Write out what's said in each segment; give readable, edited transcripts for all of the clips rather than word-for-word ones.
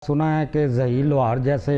सुना है कि ज़हीर लोहार जैसे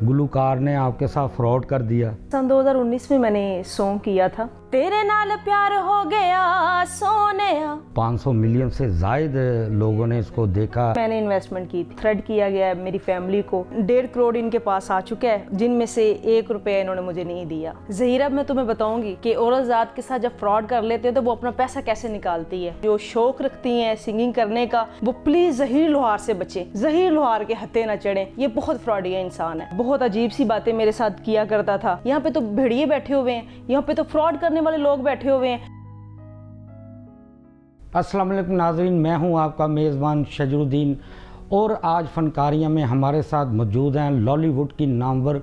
गुलकार ने आपके साथ फ्रॉड कर दिया। सन 2019 में मैंने सॉन्ग किया था, तेरे नाल प्यार हो गया सोनिया। 500 मिलियन से जायद लोगों ने इसको देखा। मैंने इन्वेस्टमेंट की थी, थ्रेड किया गया है मेरी फैमिली को। 1.5 करोड़ इनके पास आ चुका है, जिनमें से 1 रुपया इन्होंने मुझे नहीं दिया। ज़हीर, अब मैं तुम्हें बताऊंगी कि औरत ज़ात के साथ जब फ्रॉड कर लेते हैं तो वो अपना पैसा कैसे निकालती है। जो शौक रखती है सिंगिंग करने का, वो प्लीज ज़हीर लोहार से बचे, ज़हीर लोहार के हत्थे न चढ़े। ये बहुत फ्रॉडिया इंसान है, बहुत अजीब सी बातें मेरे साथ किया करता था। यहाँ पे तो भेड़िए बैठे हुए हैं, यहाँ पे तो फ्रॉड करने वाले लोग बैठे हुए हैं। अस्सलाम वालेकुम नाज़रीन, मैं हूँ आपका मेज़बान शजरुद्दीन और आज फनकारियाँ में हमारे साथ मौजूद हैं लॉलीवुड की नामवर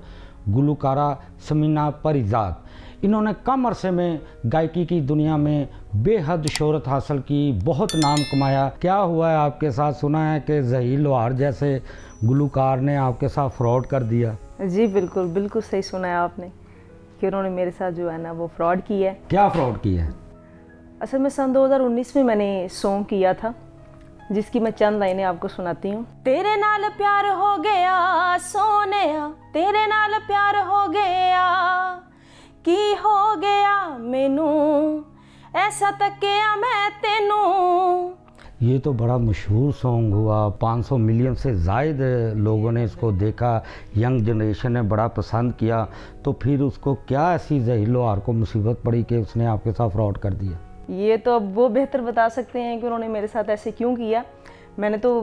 गुलकारा समीना परिजात। इन्होंने कम अरसे में गायकी की दुनिया में बेहद शोहरत हासिल की, बहुत नाम कमाया। क्या हुआ है आपके साथ? सुना है कि ज़हीर लोहार जैसे गुलकार ने आपके साथ फ्रॉड कर दिया। जी बिल्कुल बिल्कुल सही सुना है आपने कि उन्होंने मेरे साथ जो है ना वो फ्रॉड किया है। क्या फ्रॉड किया है? असल में सन 2019 में मैंने सॉन्ग किया था, जिसकी मैं चंद लाइनें आपको सुनाती हूँ। तेरे नाल प्यार हो गया सोनिया, तेरे नाल प्यार हो गया, की हो गया मैनू ऐसा तकिया मैं तेनू। ये तो बड़ा मशहूर सॉन्ग हुआ, 500 मिलियन से ज़ायद लोगों ने इसको देखा, यंग जनरेशन ने बड़ा पसंद किया। तो फिर उसको क्या ऐसी ज़हीर लोहार को मुसीबत पड़ी कि उसने आपके साथ फ्रॉड कर दिया? ये तो अब वो बेहतर बता सकते हैं कि उन्होंने मेरे साथ ऐसे क्यों किया। मैंने तो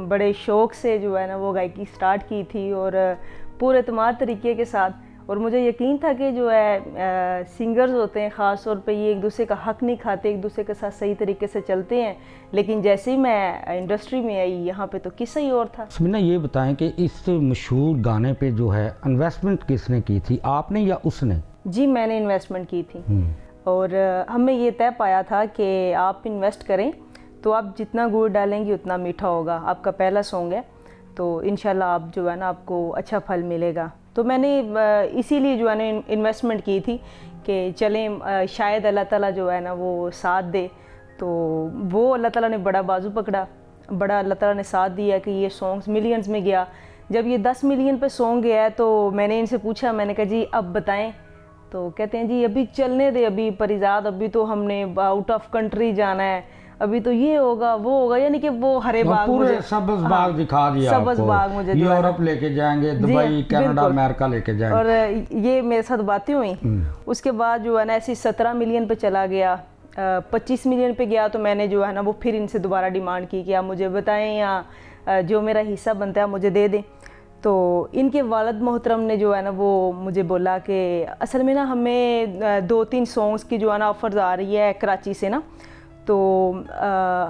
बड़े शौक़ से जो है ना वो गायकी स्टार्ट की थी और पूरे एतमाद तरीके के साथ, और मुझे यकीन था कि जो है सिंगर्स होते हैं ख़ास तौर पे ये एक दूसरे का हक़ नहीं खाते, एक दूसरे के साथ सही तरीके से चलते हैं। लेकिन जैसे ही मैं इंडस्ट्री में आई यहाँ पे तो किस्सा ही और था। समीना, ये बताएं कि इस मशहूर गाने पे जो है इन्वेस्टमेंट किसने की थी, आपने या उसने? जी मैंने इन्वेस्टमेंट की थी और हमें ये तय पाया था कि आप इन्वेस्ट करें तो आप जितना गुड़ डालेंगे उतना मीठा होगा। आपका पहला सॉन्ग है तो इंशाल्लाह आप जो है ना आपको अच्छा फल मिलेगा। तो मैंने इसीलिए जो है ना इन्वेस्टमेंट की थी कि चलें शायद अल्लाह ताला जो है ना वो साथ दे। तो वो अल्लाह ताला ने बड़ा बाजू पकड़ा, बड़ा अल्लाह ताला ने साथ दिया कि ये सॉन्ग्स मिलियंस में गया। जब ये 10 मिलियन पे सॉन्ग गया है तो मैंने इनसे पूछा, मैंने कहा जी अब बताएं। तो कहते हैं जी अभी चलने दे, अभी परिजात, अभी तो हमने आउट ऑफ कंट्री जाना है, अभी तो ये होगा वो होगा। यानी कि वो हरे बाग, पूरे सब्ज़ बाग दिखा दिया, सब्ज़ बाग मुझे यूरोप लेके जाएंगे, दुबई, कनाडा, अमेरिका लेके जाएंगे। और ये मेरे साथ बातें हुई। उसके बाद जो है ना ऐसी 17 मिलियन पे चला गया, 25 मिलियन पे गया। तो मैंने जो है ना वो फिर इनसे दोबारा डिमांड की कि आप मुझे बताएं या जो मेरा हिस्सा बनता है मुझे दे दें। तो इनके वालिद मोहतरम ने जो है ना वो मुझे बोला कि असल में ना हमें 2-3 सॉन्ग्स की जो है ना ऑफ़र्स आ रही है कराची से ना, तो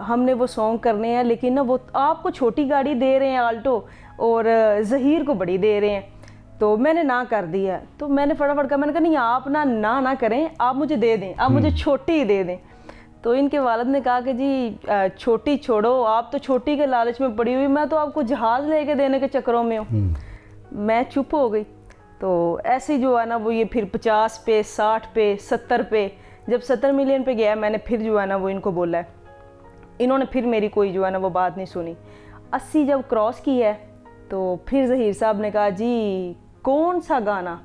हमने वो सॉन्ग करने हैं, लेकिन ना वो आपको छोटी गाड़ी दे रहे हैं आल्टो और ज़हीर को बड़ी दे रहे हैं। तो मैंने ना कर दिया। तो मैंने फटाफट कहा, मैंने कहा नहीं आप ना करें, आप मुझे दे दें, आप मुझे छोटी ही दे दें। तो इनके वालिद ने कहा कि जी छोटी छोड़ो, आप तो छोटी के लालच में पड़ी हुई, मैं तो आपको जहाज़ लेके देने के चक्करों में हूँ। मैं चुप हो गई। तो ऐसे ही जो है ना वो ये फिर 50 पे, 60 पे, 70 पे, जब 70 मिलियन पे गया मैंने फिर जो है ना वो इनको बोला है। इन्होंने फिर मेरी कोई जो है ना वो बात नहीं सुनी। 80 जब क्रॉस की है तो फिर ज़हीर साहब ने कहा जी कौन सा गाना,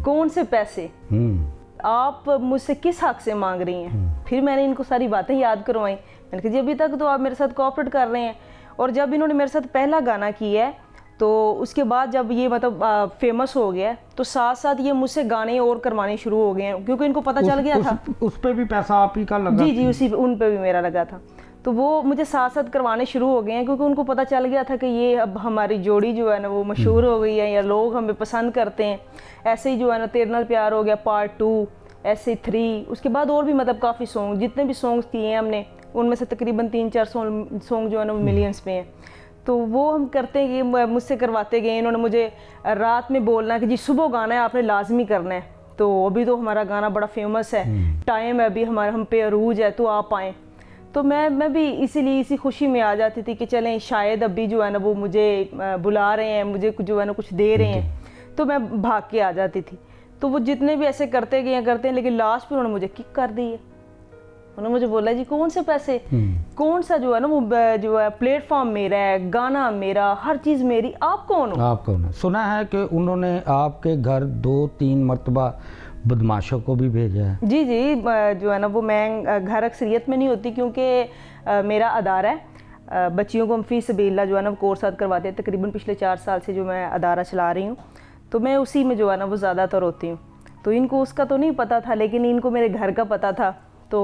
कौन से पैसे, आप मुझसे किस हक से मांग रही हैं? फिर मैंने इनको सारी बातें याद करवाई। मैंने कहा जी अभी तक तो आप मेरे साथ कोऑपरेट कर रहे हैं, और जब इन्होंने मेरे साथ पहला गाना किया है तो उसके बाद जब ये मतलब फेमस हो गया तो साथ साथ ये मुझसे गाने और करवाने शुरू हो गए हैं, क्योंकि इनको पता चल गया था। उस पे भी पैसा आप ही का लगा? जी उसी उन पे भी मेरा लगा था। तो वो मुझे साथ साथ करवाने शुरू हो गए हैं, क्योंकि उनको पता चल गया था कि ये अब हमारी जोड़ी जो है ना वो मशहूर हो गई है या लोग हमें पसंद करते हैं। ऐसे ही जो है ना तेरे नाल प्यार हो गया पार्ट 2, ऐसे 3, उसके बाद और भी मतलब काफ़ी सॉन्ग, जितने भी सॉन्ग्स किए हैं हमने उनमें से तकरीबन 3-4 सॉन्ग जो है ना वो मिलियंस पे हैं। तो वो हम करते गए, मुझसे करवाते गए। इन्होंने मुझे रात में बोलना कि जी सुबह गाना है, आपने लाजमी करना है। तो अभी तो हमारा गाना बड़ा फेमस है, टाइम है अभी हमारा, हम पे अरूज है, तो आप आएँ। तो मैं भी इसीलिए इसी खुशी में आ जाती थी कि चलें शायद अभी जो है ना वो मुझे बुला रहे हैं, मुझे जो है ना कुछ दे रहे हैं, तो मैं भाग के आ जाती थी। तो वो जितने भी ऐसे करते हैं, लेकिन लास्ट में उन्होंने मुझे किक कर दी है। उन्होंने मुझे बोला जी कौन से पैसे, कौन सा जो है ना वो जो है प्लेटफॉर्म मेरा है, गाना मेरा, हर चीज़ मेरी, आप कौन हो? आप कौन है? सुना है कि उन्होंने आपके घर 2-3 मरतबा बदमाशों को भी भेजा है। जी जी, जो है ना वो मैं घर अक्सरियत में नहीं होती क्योंकि मेरा अदारा है, बच्चियों को हम फी सबील्ला जो है ना वो कोर्स करवाते हैं। तकरीबन पिछले 4 साल से जो मैं अदारा चला रही हूँ, तो मैं उसी में जो है ना वो ज़्यादातर होती हूँ। तो इनको उसका तो नहीं पता था, लेकिन इनको मेरे घर का पता था। तो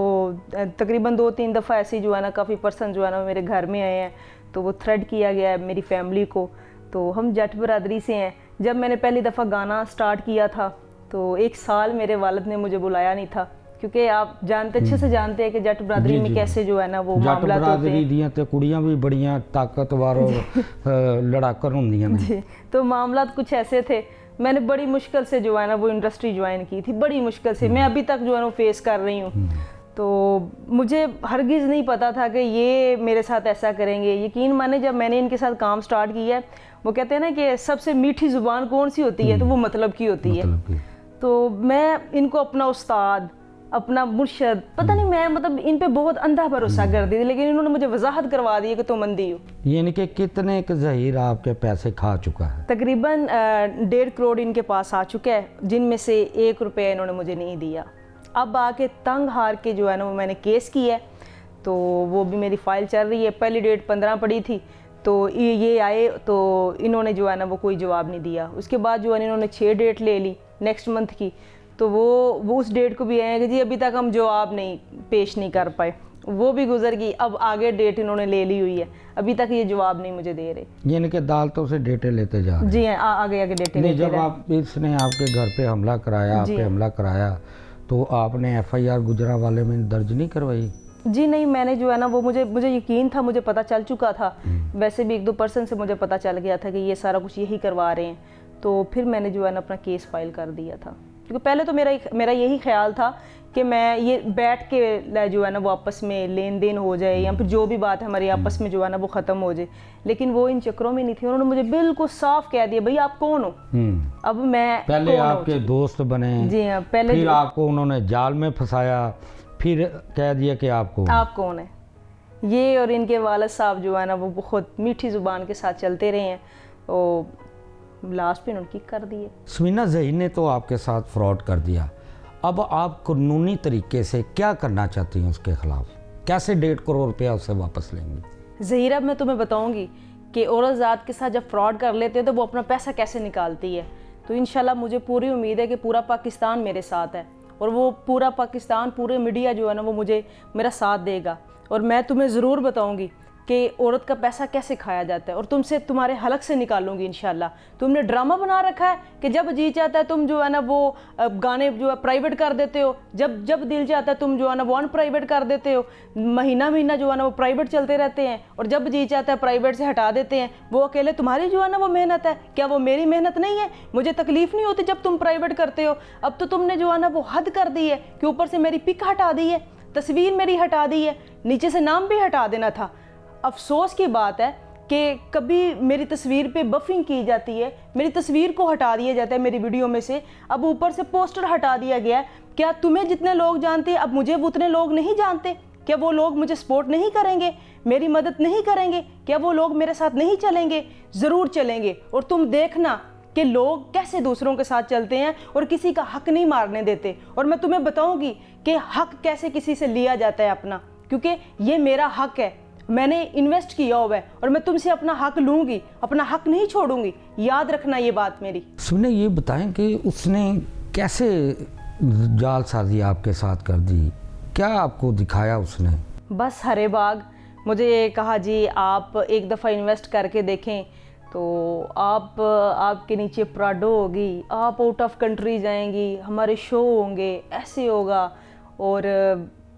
तकरीबन 2-3 दफ़ा ऐसी जो है ना काफ़ी पर्सन जो है ना मेरे घर में आए हैं, तो वो थ्रेड किया गया है मेरी फैमिली को। तो हम जट बरादरी से हैं। जब मैंने पहली दफ़ा गाना स्टार्ट किया था तो 1 साल मेरे वालिद ने मुझे बुलाया नहीं था, क्योंकि आप जानते अच्छे से जानते हैं कि जट बरादरी में कैसे जो है ना वो मामला होते हैं। जट बरादरी दियां ते कुड़ियां भी बड़ियां ताकतवर और लड़ाकर होंदियां ने जी। तो मामला कुछ ऐसे थे, मैंने बड़ी मुश्किल से जो है ना वो इंडस्ट्री ज्वाइन की थी, बड़ी मुश्किल से। मैं अभी तक जो है ना फेस कर रही हूँ। तो मुझे हरगिज़ नहीं पता था कि ये मेरे साथ ऐसा करेंगे। यकीन माने जब मैंने इनके साथ काम स्टार्ट किया है, वो कहते हैं ना कि सबसे मीठी ज़ुबान कौन सी होती है, तो वो मतलब की होती है। तो मैं इनको अपना उस्ताद, अपना मुर्शद, पता नहीं, मैं मतलब इन पे बहुत अंधा भरोसा कर दी थी, लेकिन इन्होंने मुझे वजाहत करवा दी कि तुम अंधी हो। यानी कि कितने के ज़हीर आपके पैसे खा चुका है? तकरीबन 1.5 करोड़ इनके पास आ चुका है, जिनमें से 1 रुपया इन्होंने मुझे नहीं दिया। अब आके तंग हार के जो है ना वो मैंने केस किया है, तो वो भी मेरी फ़ाइल चल रही है। पहली डेट 15 पड़ी थी, तो ये आए तो इन्होंने जो है ना वो कोई जवाब नहीं दिया। उसके बाद जो है इन्होंने 6 डेट ले ली नेक्स्ट मंथ की, तो वो उस डेट को भी आए कि जी अभी तक हम जवाब नहीं पेश नहीं कर पाए, वो भी गुजर गई। अब आगे डेट इन्होंने ले ली हुई है, अभी तक ये जवाब नहीं मुझे दे रहे। यानी कि अदालतों से डेटें लेते जा रहे हैं? जी हाँ, आगे डेटें नहीं, लेते जब आप इसने आपके घर पे हमला कराया, आप पे हमला कराया, तो आपने FIR गुजरांवाले में दर्ज नहीं करवाई? जी नहीं, मैंने जो है ना वो मुझे यकीन था, मुझे पता चल चुका था। वैसे भी 1-2 पर्सन से मुझे पता चल गया था कि ये सारा कुछ यही करवा रहे हैं, तो फिर मैंने जो है ना अपना केस फाइल कर दिया था। क्योंकि पहले तो मेरा यही ख्याल था कि मैं ये बैठ के जो है ना वो आपस में लेन देन हो जाए, या फिर जो भी बात है हमारी आपस में जो है ना वो ख़त्म हो जाए, लेकिन वो इन चक्रों में नहीं थी। उन्होंने मुझे बिल्कुल साफ कह दिया, भाई आप कौन हो। अब मैं पहले आपके दोस्त बने, जी हाँ, पहले फिर आपको उन्होंने जाल में फंसाया, फिर कह दिया कि आप कौन है। ये और इनके वालिद साहब जो है ना वो बहुत मीठी ज़ुबान के साथ चलते रहे हैं, और लास्ट पे उनकी कर दिए। समीना ज़हीर ने तो आपके साथ फ्रॉड कर दिया, अब आप कानूनी तरीके से क्या करना चाहती हैं उसके खिलाफ? कैसे 1.5 करोड़ रुपया उससे वापस लेंगी? ज़हीर, अब मैं तुम्हें बताऊंगी कि औरत ज़ात के साथ जब फ्रॉड कर लेते हैं तो वो अपना पैसा कैसे निकालती है। तो इंशाल्लाह मुझे पूरी उम्मीद है कि पूरा पाकिस्तान मेरे साथ है, और वो पूरा पाकिस्तान, पूरे मीडिया जो है ना वो मेरा साथ देगा, और मैं तुम्हें ज़रूर बताऊँगी कि औरत का पैसा कैसे खाया जाता है, और तुमसे तुम्हारे हलक से निकालूंगी इंशाल्लाह। तुमने ड्रामा बना रखा है कि जब जी चाहता है तुम जो है ना वो गाने जो है प्राइवेट कर देते हो, जब दिल चाहता है तुम जो है ना वो अनप्राइवेट कर देते हो, महीना जो है ना वो प्राइवेट चलते रहते हैं, और जब जी चाहता है प्राइवेट से हटा देते हैं। वो अकेले तुम्हारी जो है ना वो मेहनत है, क्या वो मेरी मेहनत नहीं है? मुझे तकलीफ़ नहीं होती जब तुम प्राइवेट करते हो। अब तो तुमने जो है ना वो हद कर दी है कि ऊपर से मेरी पिक हटा दी है, तस्वीर मेरी हटा दी है, नीचे से नाम भी हटा देना था। अफसोस की बात है कि कभी मेरी तस्वीर पे बफिंग की जाती है, मेरी तस्वीर को हटा दिया जाता है मेरी वीडियो में से, अब ऊपर से पोस्टर हटा दिया गया है। क्या तुम्हें जितने लोग जानते हैं अब मुझे वो उतने लोग नहीं जानते? क्या वो लोग मुझे सपोर्ट नहीं करेंगे, मेरी मदद नहीं करेंगे? क्या वो लोग मेरे साथ नहीं चलेंगे? ज़रूर चलेंगे। और तुम देखना कि लोग कैसे दूसरों के साथ चलते हैं और किसी का हक नहीं मारने देते। और मैं तुम्हें बताऊंगी कि हक कैसे किसी से लिया जाता है अपना, क्योंकि ये मेरा हक है, मैंने इन्वेस्ट किया हुआ है, और मैं तुमसे अपना हक लूंगी, अपना हक नहीं छोड़ूंगी। याद रखना ये बात मेरी। सुने, ये बताएं कि उसने कैसे जालसाजी आपके साथ कर दी, क्या आपको दिखाया उसने? बस हरे बाग मुझे ये कहा, जी आप एक दफ़ा इन्वेस्ट करके देखें तो आपके नीचे प्राडो होगी, आप आउट ऑफ कंट्री जाएंगी, हमारे शो होंगे, ऐसे होगा। और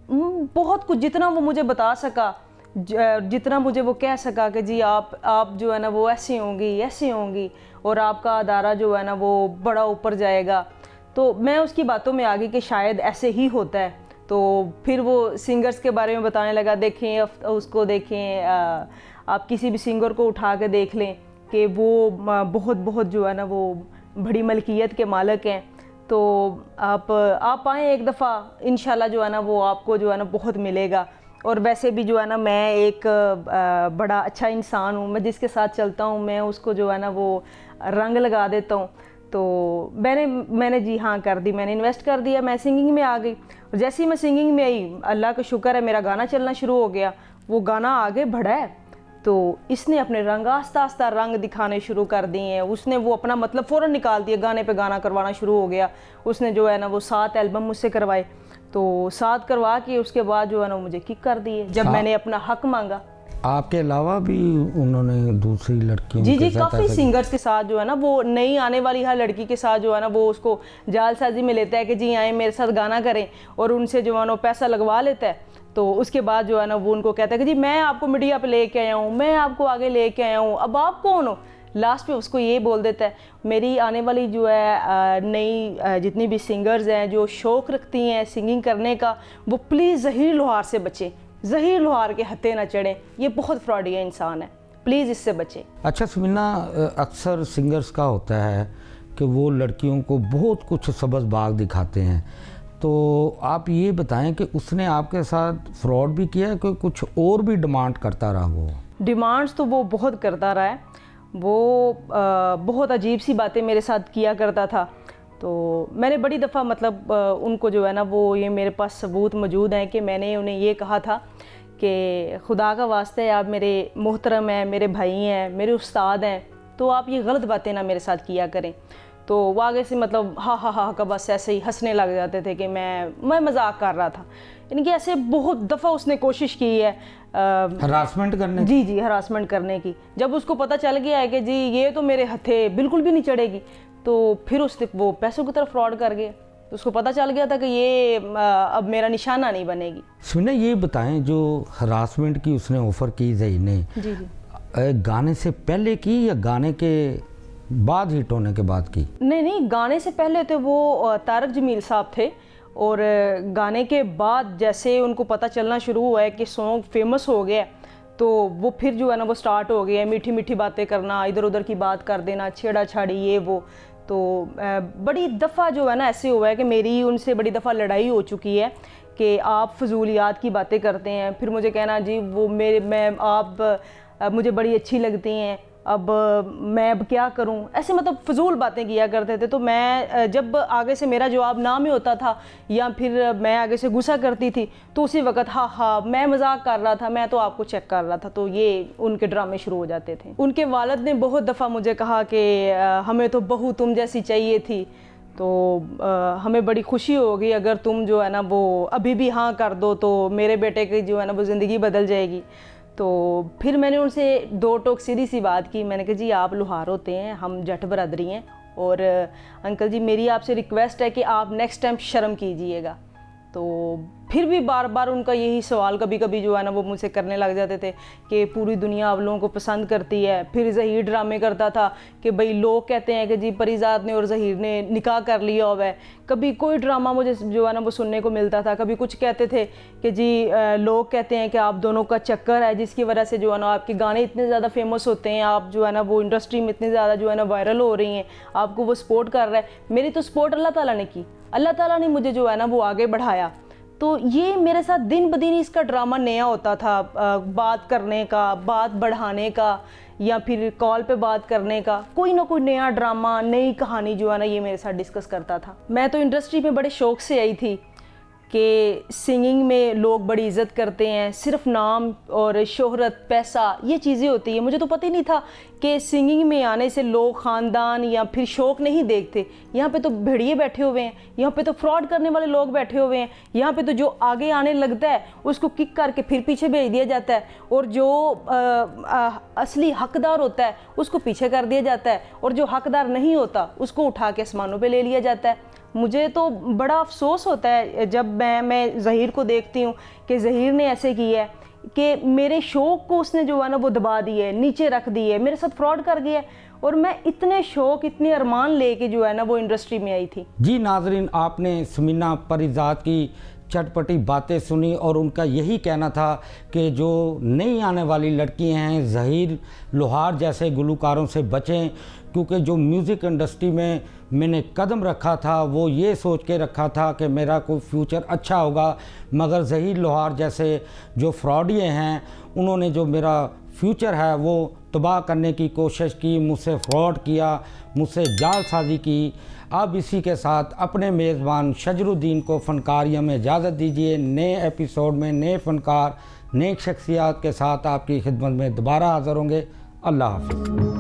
बहुत कुछ, जितना वो मुझे बता सका, जितना मुझे वो कह सका कि जी आप जो है ना वो ऐसे होंगी और आपका अदारा जो है ना वो बड़ा ऊपर जाएगा। तो मैं उसकी बातों में आ गई कि शायद ऐसे ही होता है। तो फिर वो सिंगर्स के बारे में बताने लगा, देखें उसको देखें, आप किसी भी सिंगर को उठा के देख लें कि वो बहुत जो है ना वो बड़ी मलकियत के मालिक हैं। तो आप आएँ एक दफ़ा, इंशाल्लाह जो है ना वो आपको जो है ना बहुत मिलेगा। और वैसे भी जो है ना मैं एक बड़ा अच्छा इंसान हूँ, मैं जिसके साथ चलता हूँ मैं उसको जो है ना वो रंग लगा देता हूँ। तो मैंने जी हाँ कर दी, मैंने इन्वेस्ट कर दिया, मैं सिंगिंग में आ गई। और जैसे ही मैं सिंगिंग में आई, अल्लाह का शुक्र है मेरा गाना चलना शुरू हो गया, वो गाना आगे बढ़ा है। तो इसने अपने रंग आस्ता आस्ता रंग दिखाने शुरू कर दिए हैं। उसने वो अपना मतलब फ़ौरन निकाल दिया, गाने पे गाना करवाना शुरू हो गया। उसने जो है ना वो 7 एल्बम मुझसे करवाए। तो 7 करवा के उसके बाद जो है ना मुझे किक कर दिए जब मैंने अपना हक मांगा। आपके अलावा भी उन्होंने दूसरी लड़कियों जी के जी, साथ काफ़ी ऐसा सिंगर्स के साथ जो है ना वो नई आने वाली हर लड़की के साथ जो है ना वो उसको जालसाजी में लेता है कि जी आए मेरे साथ गाना करें, और उनसे जो है ना पैसा लगवा लेता है। तो उसके बाद जो है ना वो उनको कहता है कि जी मैं आपको मीडिया पे लेके आया हूँ, मैं आपको आगे लेके आया हूँ, अब आप कौन हो। लास्ट पे उसको ये बोल देता है, मेरी आने वाली जो है नई जितनी भी सिंगर्स हैं जो शौक़ रखती हैं सिंगिंग करने का, वो प्लीज़ ज़हीर लोहार से बचें, ज़हीर लोहार के हत्थे ना चढ़ें, ये बहुत फ्रॉडिया इंसान है, प्लीज़ इससे बचें। अच्छा समीना, अक्सर सिंगर्स का होता है कि वो लड़कियों को बहुत कुछ सबज़ बाग दिखाते हैं, तो आप ये बताएं कि उसने आपके साथ फ्रॉड भी किया है कि कुछ और भी डिमांड करता रहा? वो डिमांड्स तो वो बहुत करता रहा है, वो बहुत अजीब सी बातें मेरे साथ किया करता था। तो मैंने बड़ी दफ़ा मतलब उनको जो है ना वो ये मेरे पास सबूत मौजूद हैं कि मैंने उन्हें ये कहा था कि खुदा का वास्ता है आप मेरे मोहतरम हैं, मेरे भाई हैं, मेरे उस्ताद हैं, तो आप ये गलत बातें ना मेरे साथ किया करें। तो वो आगे से मतलब हा हा हा का बस ऐसे ही हंसने लग जाते थे कि मैं मजाक कर रहा था। इनकी ऐसे बहुत दफ़ा उसने कोशिश की है हरासमेंट करने जी जी हरासमेंट करने की। जब उसको पता चल गया है कि जी ये तो मेरे हथे बिल्कुल भी नहीं चढ़ेगी, तो फिर उसने वो पैसों की तरफ फ्रॉड कर गया। तो उसको पता चल गया था कि ये अब मेरा निशाना नहीं बनेगी। सुने, ये बताएं जो हरासमेंट की उसने ऑफ़र की ज़ही ने, जी जी, गाने से पहले की या गाने के बाद हिट होने के बाद की? नहीं, गाने से पहले तो वो तारक जमील साहब थे, और गाने के बाद जैसे उनको पता चलना शुरू हुआ है कि सॉन्ग फेमस हो गया, तो वो फिर जो है ना वो स्टार्ट हो गया मीठी मीठी बातें करना, इधर उधर की बात कर देना, छेड़ा छाड़ी ये वो। तो बड़ी दफ़ा जो है ना ऐसे हुआ है कि मेरी उनसे बड़ी दफ़ा लड़ाई हो चुकी है कि आप फजूलियात की बातें करते हैं, फिर मुझे कहना जी वो आप मुझे बड़ी अच्छी लगती हैं, अब मैं अब क्या करूं, ऐसे मतलब फजूल बातें किया करते थे। तो मैं जब आगे से मेरा जवाब ना में होता था या फिर मैं आगे से गुस्सा करती थी, तो उसी वक्त हाँ मैं मजाक कर रहा था, मैं तो आपको चेक कर रहा था, तो ये उनके ड्रामे शुरू हो जाते थे। उनके वालिद ने बहुत दफ़ा मुझे कहा कि हमें तो बहू तुम जैसी चाहिए थी, तो हमें बड़ी खुशी होगी अगर तुम जो है ना वो अभी भी हाँ कर दो, तो मेरे बेटे की जो है ना वो ज़िंदगी बदल जाएगी। तो फिर मैंने उनसे दो टोक सीधी सी बात की, मैंने कहा जी आप लोहार होते हैं, हम जट बरादरी हैं, और अंकल जी मेरी आपसे रिक्वेस्ट है कि आप नेक्स्ट टाइम शर्म कीजिएगा। तो फिर भी बार बार उनका यही सवाल कभी कभी जो है ना वो मुझसे करने लग जाते थे कि पूरी दुनिया आप लोगों को पसंद करती है। फिर ज़हीर ड्रामे करता था कि भाई लोग कहते हैं कि जी परीज़ाद ने और ज़हीर ने निकाह कर लिया हुआ है। कभी कोई ड्रामा मुझे जो है ना वो सुनने को मिलता था, कभी कुछ कहते थे कि जी लोग कहते हैं कि आप दोनों का चक्कर है, जिसकी वजह से जो है ना आपके गाने इतने ज़्यादा फेमस होते हैं, आप जो है ना वो इंडस्ट्री में इतने ज़्यादा जो है ना वायरल हो रही हैं, आपको वो सपोर्ट कर रहा है। मेरी तो सपोर्ट अल्लाह ताला ने की, अल्लाह ताला ने मुझे जो है ना वो आगे बढ़ाया। तो ये मेरे साथ दिन ब दिन इसका ड्रामा नया होता था, बात करने का, बात बढ़ाने का, या फिर कॉल पे बात करने का, कोई ना कोई नया ड्रामा, नई कहानी जो है ना ये मेरे साथ डिस्कस करता था। मैं तो इंडस्ट्री में बड़े शौक़ से आई थी कि सिंगिंग में लोग बड़ी इज़्ज़त करते हैं, सिर्फ नाम और शोहरत, पैसा, ये चीज़ें होती हैं। मुझे तो पता ही नहीं था कि सिंगिंग में आने से लोग ख़ानदान या फिर शौक़ नहीं देखते। यहाँ पे तो भेड़िए बैठे हुए हैं, यहाँ पे तो फ्रॉड करने वाले लोग बैठे हुए हैं, यहाँ पे तो जो आगे आने लगता है उसको किक करके फिर पीछे भेज दिया जाता है, और जो असली हकदार होता है उसको पीछे कर दिया जाता है, और जो हकदार नहीं होता उसको उठा के आसमानों पे ले लिया जाता है। मुझे तो बड़ा अफसोस होता है जब मैं ज़हीर को देखती हूँ कि ज़हीर ने ऐसे किया है कि मेरे शौक़ को उसने जो है ना वो दबा दिया है, नीचे रख दिया है, मेरे साथ फ्रॉड कर गया है, और मैं इतने शौक़, इतने अरमान लेके जो है ना वो इंडस्ट्री में आई थी। जी नाजरीन, आपने समीना परीज़ाद की चटपटी बातें सुनी और उनका यही कहना था कि जो नई आने वाली लड़कियां हैं ज़हीर लोहार जैसे गुलकारों से बचें, क्योंकि जो म्यूज़िक इंडस्ट्री में मैंने कदम रखा था वो ये सोच के रखा था कि मेरा कोई फ्यूचर अच्छा होगा, मगर ज़हीर लोहार जैसे जो फ्रॉडिये हैं उन्होंने जो मेरा फ्यूचर है वो तबाह करने की कोशिश की, मुझसे फ्रॉड किया, मुझसे जालसाजी की। अब इसी के साथ अपने मेज़बान शजरुद्दीन को फ़नकारियों में इजाज़त दीजिए। नए एपिसोड में नए फ़नकार, नई शख्सियात के साथ आपकी खिदमत में दोबारा हाज़िर होंगे। अल्लाह हाफ़िज़।